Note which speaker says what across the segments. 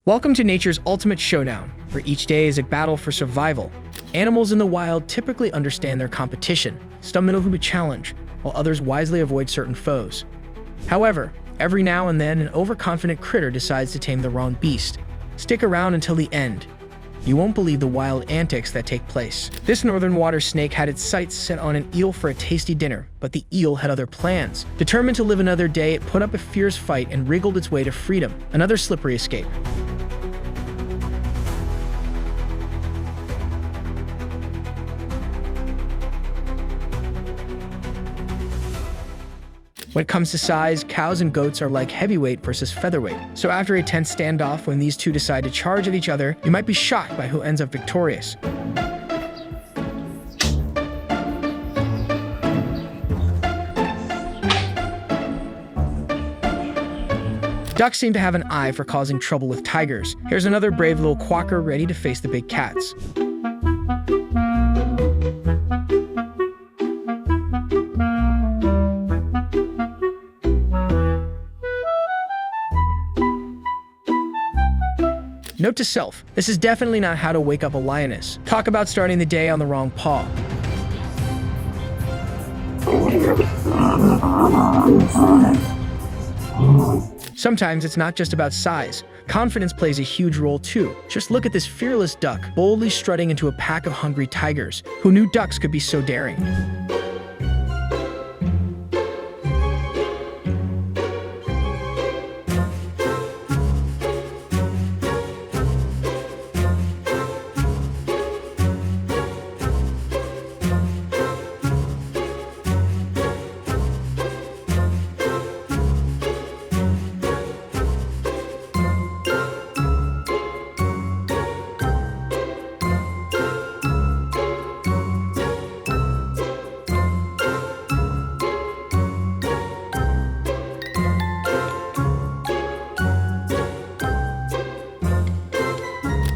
Speaker 1: Welcome to nature's ultimate showdown, where each day is a battle for survival. Animals in the wild typically understand their competition, some know who to challenge, while others wisely avoid certain foes. However, every now and then an overconfident critter decides to tame the wrong beast. Stick around until the end. You won't believe the wild antics that take place. This northern water snake had its sights set on an eel for a tasty dinner, but the eel had other plans. Determined to live another day, it put up a fierce fight and wriggled its way to freedom, another slippery escape. When it comes to size, cows and goats are like heavyweight versus featherweight. So after a tense standoff, when these two decide to charge at each other, you might be shocked by who ends up victorious. Ducks seem to have an eye for causing trouble with tigers. Here's another brave little quacker ready to face the big cats. Note to self, this is definitely not how to wake up a lioness. Talk about starting the day on the wrong paw. Sometimes it's not just about size. Confidence plays a huge role too. Just look at this fearless duck, boldly strutting into a pack of hungry tigers. Who knew ducks could be so daring?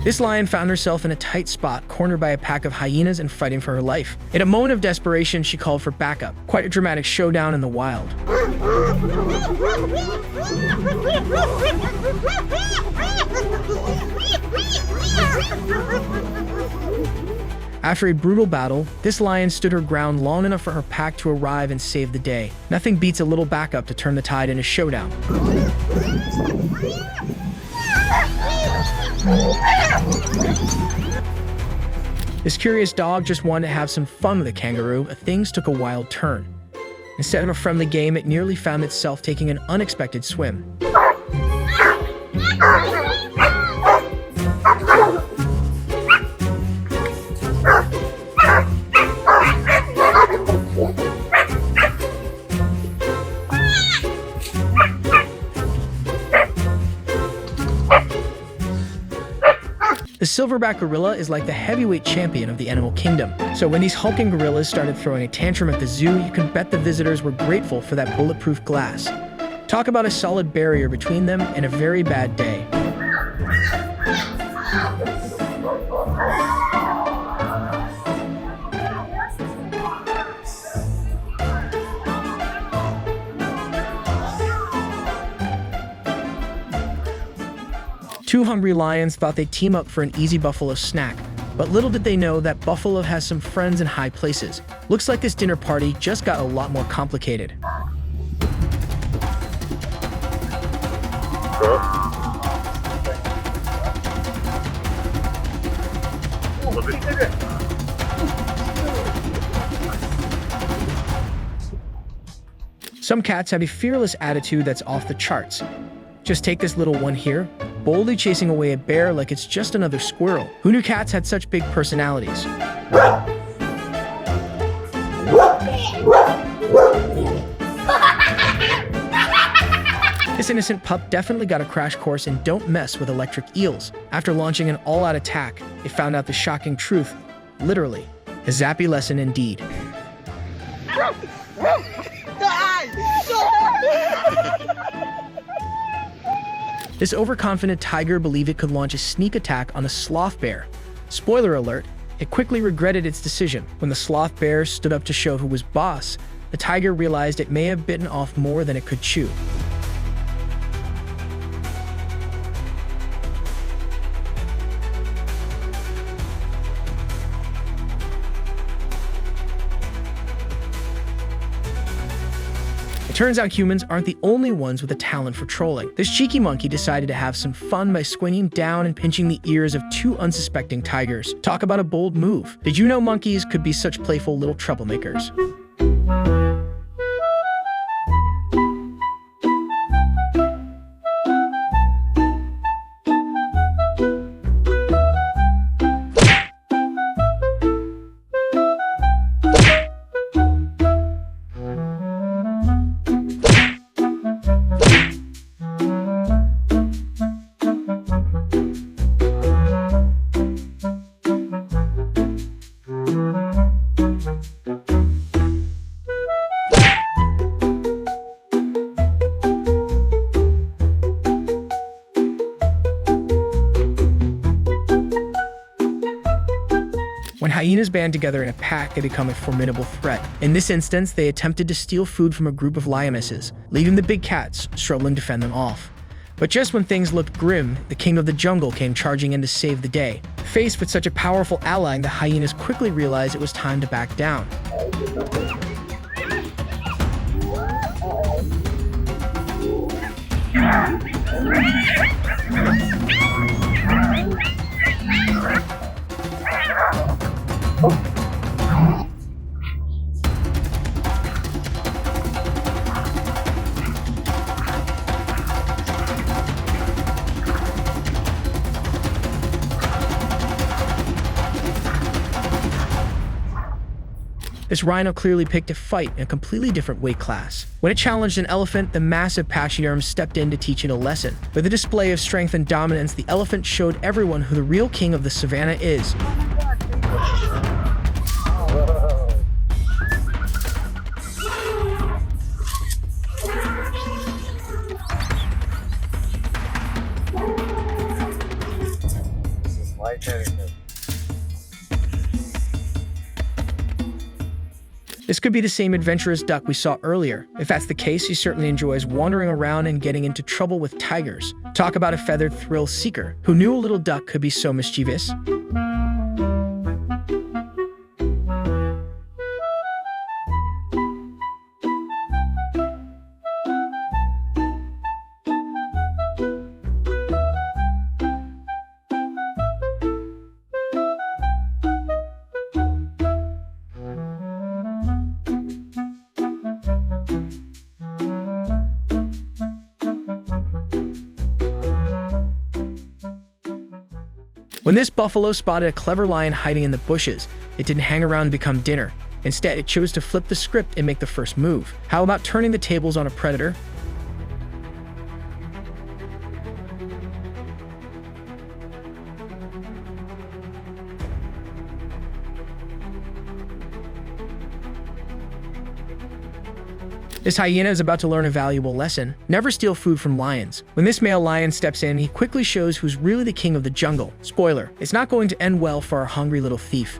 Speaker 1: This lion found herself in a tight spot, cornered by a pack of hyenas and fighting for her life. In a moment of desperation, she called for backup. Quite a dramatic showdown in the wild. After a brutal battle, this lion stood her ground long enough for her pack to arrive and save the day. Nothing beats a little backup to turn the tide in a showdown. This curious dog just wanted to have some fun with a kangaroo, but things took a wild turn. Instead of a friendly game, it nearly found itself taking an unexpected swim. The silverback gorilla is like the heavyweight champion of the animal kingdom. So when these hulking gorillas started throwing a tantrum at the zoo, you can bet the visitors were grateful for that bulletproof glass. Talk about a solid barrier between them and a very bad day. Two hungry lions thought they'd team up for an easy buffalo snack, but little did they know that buffalo has some friends in high places. Looks like this dinner party just got a lot more complicated. Some cats have a fearless attitude that's off the charts. Just take this little one here, boldly chasing away a bear like it's just another squirrel. Who knew cats had such big personalities? This innocent pup definitely got a crash course in don't mess with electric eels. After launching an all-out attack, it found out the shocking truth. Literally, a zappy lesson indeed. This overconfident tiger believed it could launch a sneak attack on a sloth bear. Spoiler alert, it quickly regretted its decision. When the sloth bear stood up to show who was boss, the tiger realized it may have bitten off more than it could chew. turns out humans aren't the only ones with a talent for trolling. This cheeky monkey decided to have some fun by squinting down and pinching the ears of two unsuspecting tigers. Talk about a bold move. Did you know monkeys could be such playful little troublemakers? When hyenas band together in a pack, they become a formidable threat. In this instance, they attempted to steal food from a group of lionesses, leaving the big cats struggling to fend them off. But just when things looked grim, the king of the jungle came charging in to save the day. Faced with such a powerful ally, the hyenas quickly realized it was time to back down. This rhino clearly picked a fight in a completely different weight class. When it challenged an elephant, the massive pachyderm stepped in to teach it a lesson. With a display of strength and dominance, the elephant showed everyone who the real king of the savannah is.
Speaker 2: This is light etiquette.
Speaker 1: This could be the same adventurous duck we saw earlier. If that's the case, he certainly enjoys wandering around and getting into trouble with tigers. Talk about a feathered thrill seeker. Who knew a little duck could be so mischievous? When this buffalo spotted a clever lion hiding in the bushes, it didn't hang around to become dinner. Instead, it chose to flip the script and make the first move. How about turning the tables on a predator? This hyena is about to learn a valuable lesson. Never steal food from lions. When this male lion steps in, he quickly shows who's really the king of the jungle. Spoiler, it's not going to end well for our hungry little thief.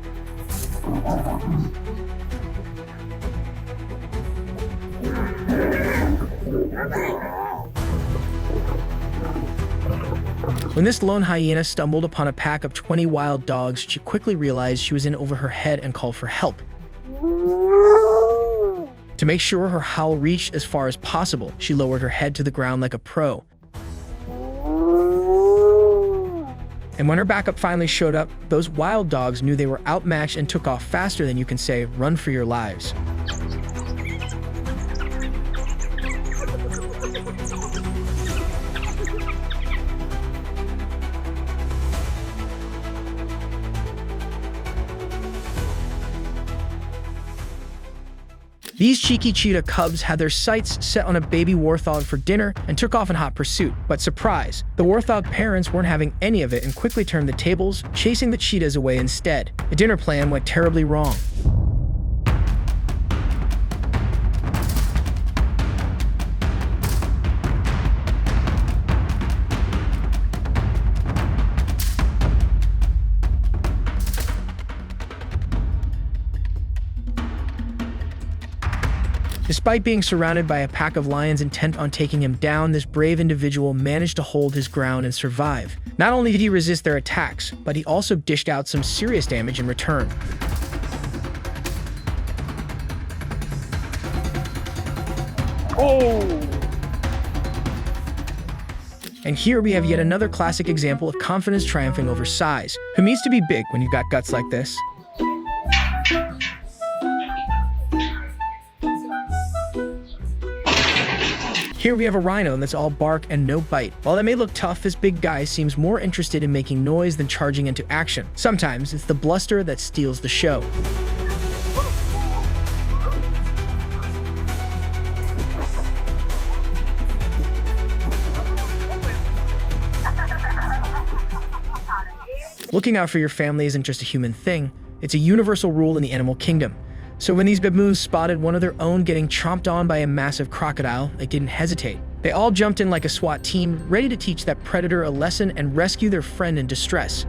Speaker 1: When this lone hyena stumbled upon a pack of 20 wild dogs, she quickly realized she was in over her head and called for help. To make sure her howl reached as far as possible, she lowered her head to the ground like a pro. And when her backup finally showed up, those wild dogs knew they were outmatched and took off faster than you can say, "Run for your lives." These cheeky cheetah cubs had their sights set on a baby warthog for dinner and took off in hot pursuit. But surprise, the warthog parents weren't having any of it and quickly turned the tables, chasing the cheetahs away instead. The dinner plan went terribly wrong. Despite being surrounded by a pack of lions intent on taking him down, this brave individual managed to hold his ground and survive. Not only did he resist their attacks, but he also dished out some serious damage in return.
Speaker 2: Oh!
Speaker 1: And here we have yet another classic example of confidence triumphing over size. Who needs to be big when you've got guts like this? Here we have a rhino that's all bark and no bite. While that may look tough, this big guy seems more interested in making noise than charging into action. Sometimes it's the bluster that steals the show. Looking out for your family isn't just a human thing, it's a universal rule in the animal kingdom. So when these baboons spotted one of their own getting chomped on by a massive crocodile, they didn't hesitate. They all jumped in like a SWAT team, ready to teach that predator a lesson and rescue their friend in distress.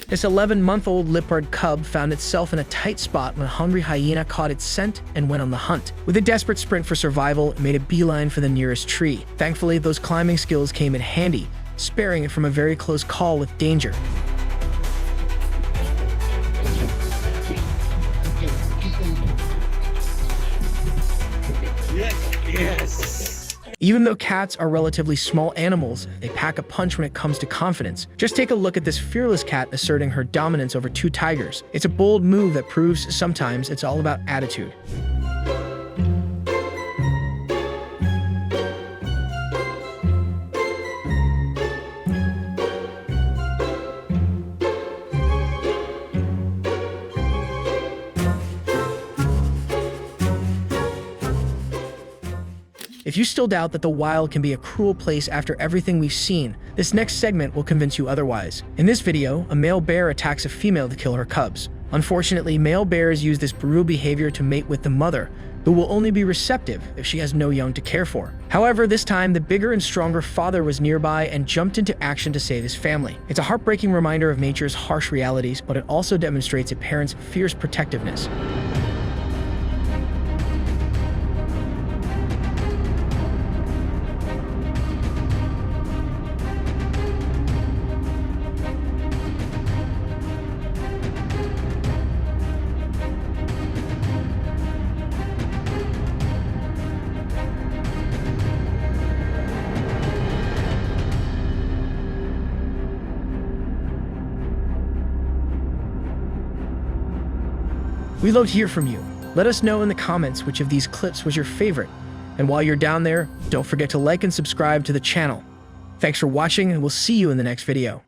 Speaker 1: This 11-month-old leopard cub found itself in a tight spot when a hungry hyena caught its scent and went on the hunt. With a desperate sprint for survival, it made a beeline for the nearest tree. Thankfully, those climbing skills came in handy, sparing it from a very close call with danger.
Speaker 2: Yes.
Speaker 1: Even though cats are relatively small animals, they pack a punch when it comes to confidence. Just take a look at this fearless cat asserting her dominance over 2 tigers. It's a bold move that proves sometimes it's all about attitude. If you still doubt that the wild can be a cruel place after everything we've seen, this next segment will convince you otherwise. In this video, a male bear attacks a female to kill her cubs. Unfortunately, male bears use this brutal behavior to mate with the mother, who will only be receptive if she has no young to care for. However, this time, the bigger and stronger father was nearby and jumped into action to save his family. It's a heartbreaking reminder of nature's harsh realities, but it also demonstrates a parent's fierce protectiveness. We'd love to hear from you. Let us know in the comments which of these clips was your favorite. And while you're down there, don't forget to like and subscribe to the channel. Thanks for watching, and we'll see you in the next video.